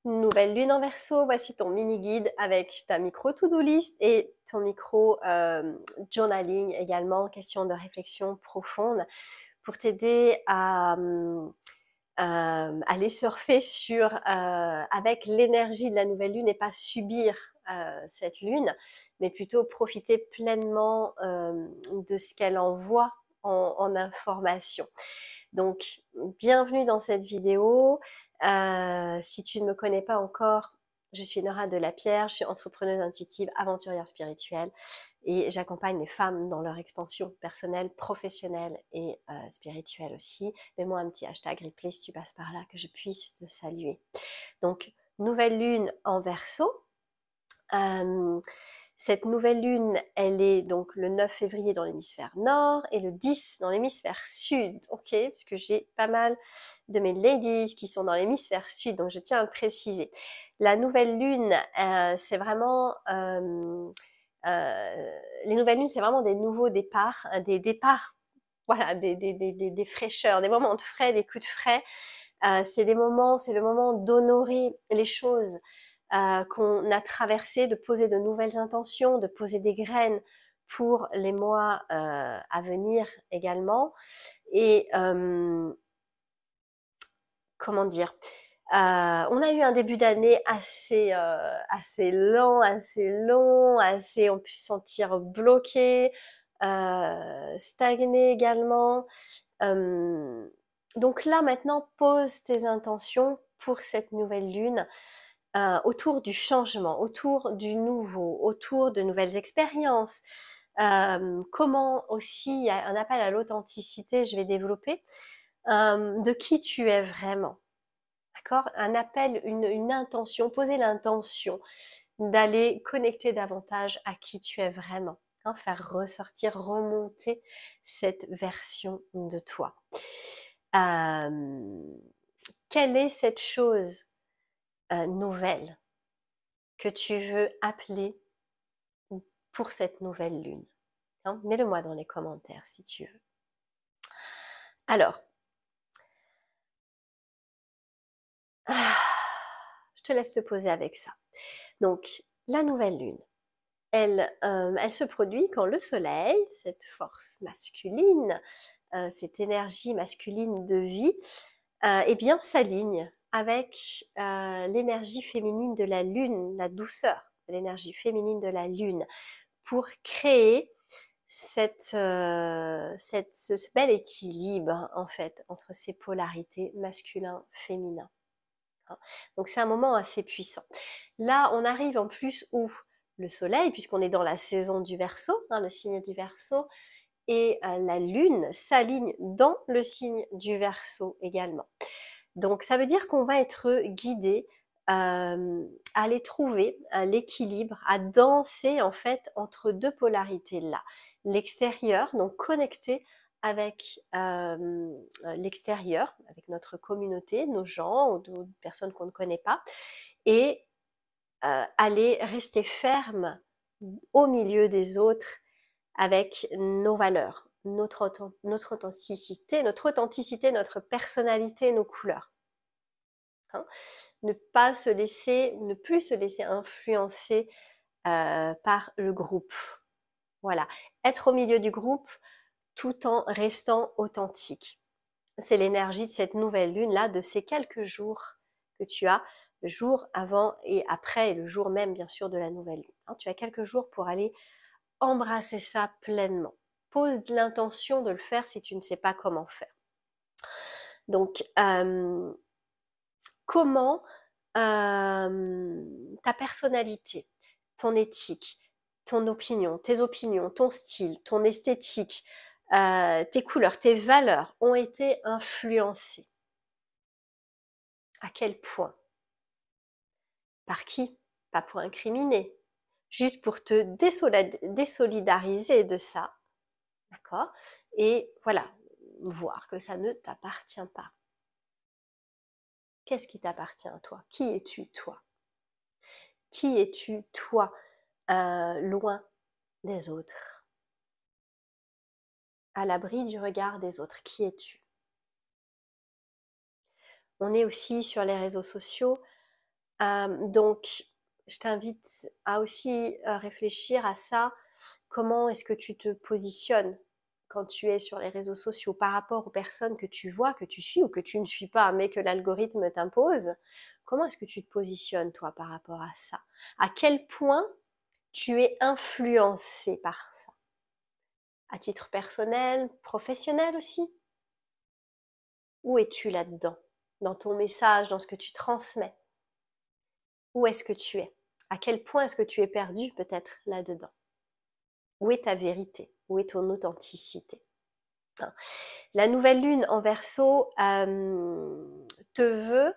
Nouvelle lune en Verseau, voici ton mini guide avec ta micro to-do list et ton micro journaling également, question de réflexion profonde pour t'aider à aller surfer avec l'énergie de la nouvelle lune et pas subir cette lune, mais plutôt profiter pleinement de ce qu'elle envoie en information. Donc, bienvenue dans cette vidéo. Si tu ne me connais pas encore, je suis Nora Delapierre, je suis entrepreneuse intuitive, aventurière spirituelle et j'accompagne les femmes dans leur expansion personnelle, professionnelle et spirituelle aussi. Mets-moi un petit hashtag replay si tu passes par là, que je puisse te saluer. Donc, nouvelle lune en Verseau. Cette nouvelle lune, elle est donc le 9 février dans l'hémisphère nord et le 10 dans l'hémisphère sud, ok? Parce que j'ai pas mal de mes ladies qui sont dans l'hémisphère sud, donc je tiens à le préciser. La nouvelle lune, c'est vraiment... les nouvelles lunes, c'est vraiment des nouveaux départs, des départs, voilà, des fraîcheurs, des moments de frais, des coups de frais. C'est le moment d'honorer les choses qu'on a traversées, de poser de nouvelles intentions, de poser des graines pour les mois à venir également. Et comment dire, on a eu un début d'année assez lent, assez long, on peut se sentir bloqué, stagné également. Donc là maintenant, pose tes intentions pour cette nouvelle lune autour du changement, autour du nouveau, autour de nouvelles expériences. Comment aussi, il y a un appel à l'authenticité, je vais développer, de qui tu es vraiment. D'accord? Un appel, une intention, poser l'intention d'aller connecter davantage à qui tu es vraiment. Hein, faire ressortir, remonter cette version de toi. Quelle est cette chose nouvelle que tu veux appeler pour cette nouvelle lune? Hein, mets-le-moi dans les commentaires si tu veux. Alors, je te laisse te poser avec ça. Donc, la nouvelle lune, elle se produit quand le soleil, cette force masculine, cette énergie masculine de vie, eh bien s'aligne avec l'énergie féminine de la lune, la douceur de l'énergie féminine de la lune, pour créer ce bel équilibre en fait entre ces polarités masculin-féminin. Donc c'est un moment assez puissant. Là, on arrive en plus où le soleil, puisqu'on est dans la saison du Verseau, le signe du Verseau, et la lune s'aligne dans le signe du Verseau également. Donc ça veut dire qu'on va être guidé à aller trouver l'équilibre, à danser en fait entre deux polarités là. L'extérieur, donc connecté avec l'extérieur, avec notre communauté, nos gens ou d'autres personnes qu'on ne connaît pas, et aller rester ferme au milieu des autres avec nos valeurs, notre authenticité, notre personnalité, nos couleurs. Hein, ne plus se laisser influencer par le groupe. Voilà, être au milieu du groupe tout en restant authentique. C'est l'énergie de cette nouvelle lune là, de ces quelques jours que tu as, le jour avant et après, et le jour même bien sûr de la nouvelle lune. Hein, tu as quelques jours pour aller embrasser ça pleinement. Pose l'intention de le faire si tu ne sais pas comment faire. Donc, comment ta personnalité, ton éthique, ton opinion, tes opinions, ton style, ton esthétique, tes couleurs, tes valeurs ont été influencées. À quel point? Par qui? Pas pour incriminer, juste pour te désolidariser de ça, d'accord? Et voilà, voir que ça ne t'appartient pas. Qu'est-ce qui t'appartient à toi? Qui es-tu, toi? Qui es-tu, toi, loin des autres? À l'abri du regard des autres, qui es-tu? On est aussi sur les réseaux sociaux Donc, je t'invite à aussi réfléchir à ça. Comment est-ce que tu te positionnes quand tu es sur les réseaux sociaux par rapport aux personnes que tu vois, que tu suis ou que tu ne suis pas, mais que l'algorithme t'impose? Comment est-ce que tu te positionnes, toi, par rapport à ça? À quel point tu es influencé par ça? À titre personnel, professionnel aussi? Où es-tu là-dedans? Dans ton message, dans ce que tu transmets? Où est-ce que tu es? À quel point est-ce que tu es perdu peut-être là-dedans? Où est ta vérité? Où est ton authenticité? Hein. La nouvelle lune en Verseau te veut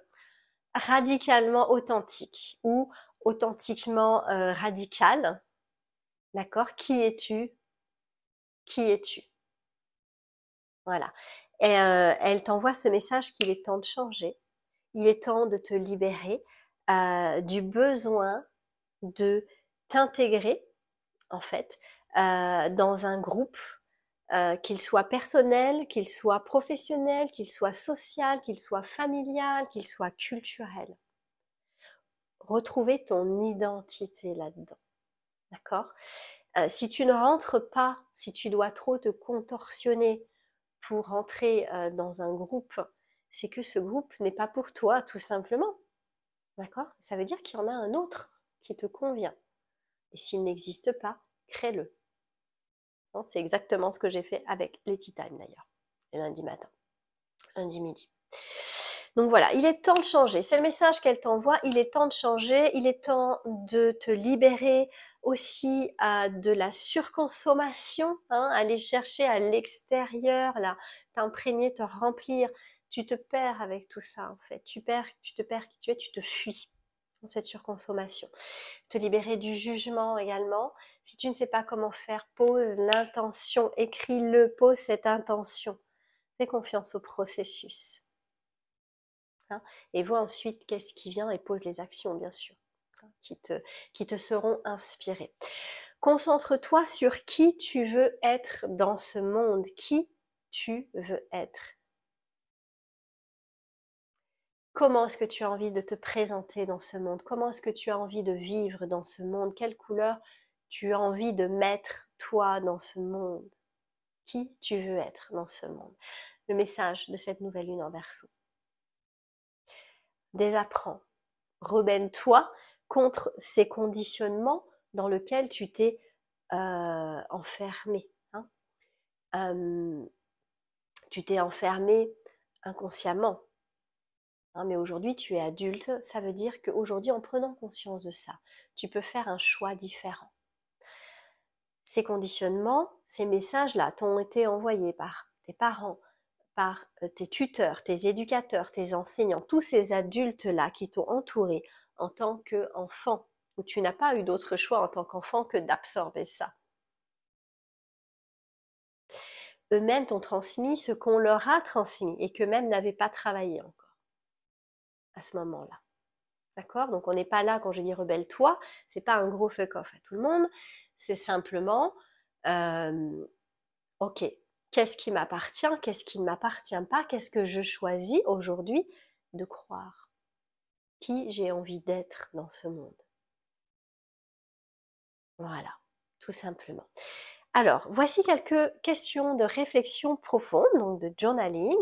radicalement authentique ou authentiquement radical. D'accord? Qui es-tu? Qui es-tu? Voilà. Et elle t'envoie ce message qu'il est temps de changer. Il est temps de te libérer du besoin de t'intégrer, en fait, dans un groupe, qu'il soit personnel, qu'il soit professionnel, qu'il soit social, qu'il soit familial, qu'il soit culturel. Retrouver ton identité là-dedans. D'accord? Si tu ne rentres pas, si tu dois trop te contorsionner pour rentrer dans un groupe, c'est que ce groupe n'est pas pour toi, tout simplement. D'accord? Ça veut dire qu'il y en a un autre qui te convient. Et s'il n'existe pas, crée-le. C'est exactement ce que j'ai fait avec les Tea Time d'ailleurs, le lundi matin, lundi midi. Donc voilà, il est temps de changer. C'est le message qu'elle t'envoie. Il est temps de changer. Il est temps de te libérer aussi de la surconsommation. Aller chercher à l'extérieur, là, t'imprégner, te remplir. Tu te perds avec tout ça en fait. Tu te perds qui tu es, tu te fuis dans cette surconsommation. Te libérer du jugement également. Si tu ne sais pas comment faire, pose l'intention, écris-le, pose cette intention. Fais confiance au processus. Et vois ensuite qu'est-ce qui vient et pose les actions, bien sûr, qui te seront inspirées. Concentre-toi sur qui tu veux être dans ce monde, qui tu veux être. Comment est-ce que tu as envie de te présenter dans ce monde? Comment est-ce que tu as envie de vivre dans ce monde? Quelle couleur tu as envie de mettre, toi, dans ce monde? Qui tu veux être dans ce monde? Le message de cette nouvelle lune en Verseau. Désapprends, rebelle-toi contre ces conditionnements dans lesquels tu t'es enfermé. Tu t'es enfermé inconsciemment. Mais aujourd'hui, tu es adulte, ça veut dire qu'aujourd'hui, en prenant conscience de ça, tu peux faire un choix différent. Ces conditionnements, ces messages-là t'ont été envoyés par tes parents, par tes tuteurs, tes éducateurs, tes enseignants, tous ces adultes-là qui t'ont entouré en tant qu'enfant, où tu n'as pas eu d'autre choix en tant qu'enfant que d'absorber ça. Eux-mêmes t'ont transmis ce qu'on leur a transmis et qu'eux-mêmes n'avaient pas travaillé encore à ce moment-là. D'accord? Donc on n'est pas là, quand je dis rebelle-toi, c'est pas un gros fuck-off à tout le monde, c'est simplement, ok, qu'est-ce qui m'appartient, qu'est-ce qui ne m'appartient pas, qu'est-ce que je choisis aujourd'hui de croire, qui j'ai envie d'être dans ce monde. Voilà, tout simplement. Alors, voici quelques questions de réflexion profonde, donc de journaling,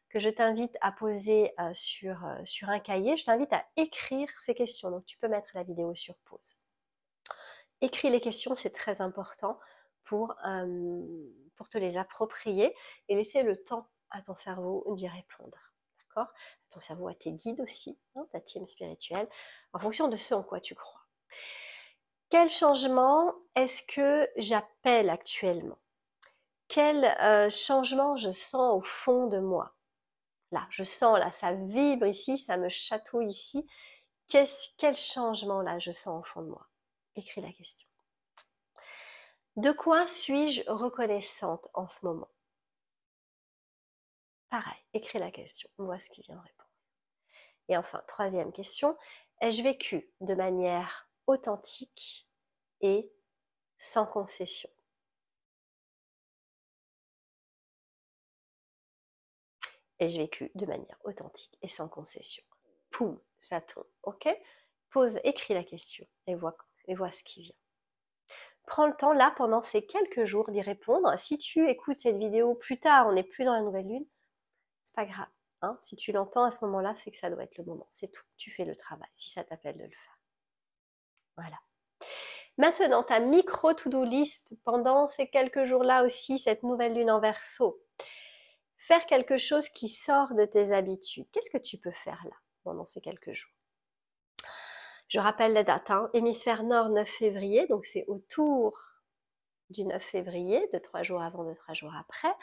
que je t'invite à poser sur un cahier. Je t'invite à écrire ces questions, donc tu peux mettre la vidéo sur pause. Écris les questions, c'est très important pour te les approprier et laisser le temps à ton cerveau d'y répondre. D'accord? À ton cerveau, à tes guides aussi, ta team spirituelle, en fonction de ce en quoi tu crois. Quel changement est-ce que j'appelle actuellement? Quel changement je sens au fond de moi? Là, je sens, là, ça vibre ici, ça me chatouille ici. Quel changement, là, je sens au fond de moi? Écris la question. De quoi suis-je reconnaissante en ce moment? Pareil, écris la question, on voit ce qui vient en réponse. Et enfin, troisième question, ai-je vécu de manière authentique et sans concession? Ai-je vécu de manière authentique et sans concession? Poum, ça tombe, ok? écris la question et vois ce qui vient. Prends le temps là pendant ces quelques jours d'y répondre. Si tu écoutes cette vidéo plus tard, on n'est plus dans la nouvelle lune, c'est pas grave. Hein. Si tu l'entends à ce moment-là, c'est que ça doit être le moment. C'est tout. Tu fais le travail si ça t'appelle de le faire. Voilà. Maintenant, ta micro to-do list pendant ces quelques jours-là aussi, cette nouvelle lune en Verseau. Faire quelque chose qui sort de tes habitudes. Qu'est-ce que tu peux faire là pendant ces quelques jours? Je rappelle la date, hein, hémisphère nord 9 février, donc c'est autour du 9 février, de 3 jours avant, de 3 jours après,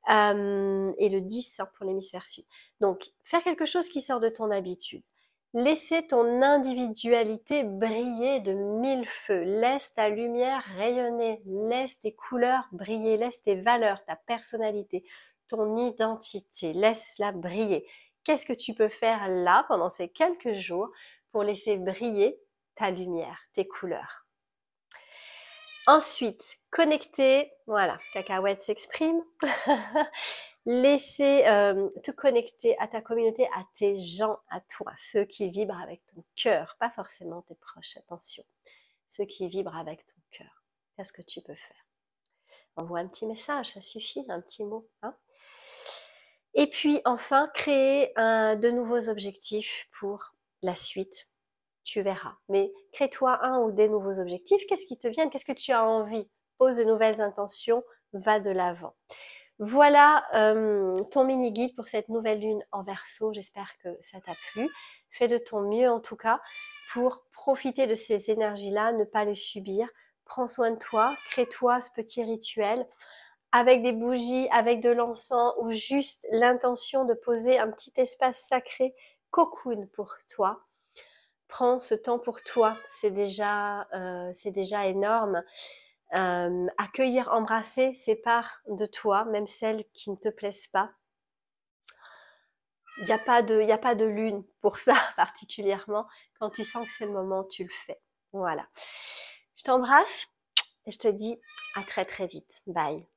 et le 10 pour l'hémisphère sud. Donc, faire quelque chose qui sort de ton habitude. Laissez ton individualité briller de mille feux. Laisse ta lumière rayonner. Laisse tes couleurs briller. Laisse tes valeurs, ta personnalité, ton identité. Laisse-la briller. Qu'est-ce que tu peux faire là, pendant ces quelques jours, pour laisser briller ta lumière, tes couleurs? Ensuite, connecter, voilà, Cacahuète s'exprime. Laisser te connecter à ta communauté, à tes gens, à toi, ceux qui vibrent avec ton cœur, pas forcément tes proches, attention, ceux qui vibrent avec ton cœur. Qu'est-ce que tu peux faire? Envoie un petit message, ça suffit, un petit mot. Hein. Et puis enfin, créer de nouveaux objectifs pour la suite. Tu verras. Mais crée-toi un ou des nouveaux objectifs. Qu'est-ce qui te vient? Qu'est-ce que tu as envie? Pose de nouvelles intentions, va de l'avant. Voilà ton mini-guide pour cette nouvelle lune en Verseau. J'espère que ça t'a plu. Fais de ton mieux en tout cas pour profiter de ces énergies-là, ne pas les subir. Prends soin de toi, crée-toi ce petit rituel avec des bougies, avec de l'encens ou juste l'intention de poser un petit espace sacré cocoon pour toi. Prends ce temps pour toi, c'est déjà énorme. Accueillir, embrasser ces parts de toi, même celles qui ne te plaisent pas. Il n'y a pas de lune pour ça particulièrement. Quand tu sens que c'est le moment, tu le fais. Voilà. Je t'embrasse et je te dis à très très vite. Bye.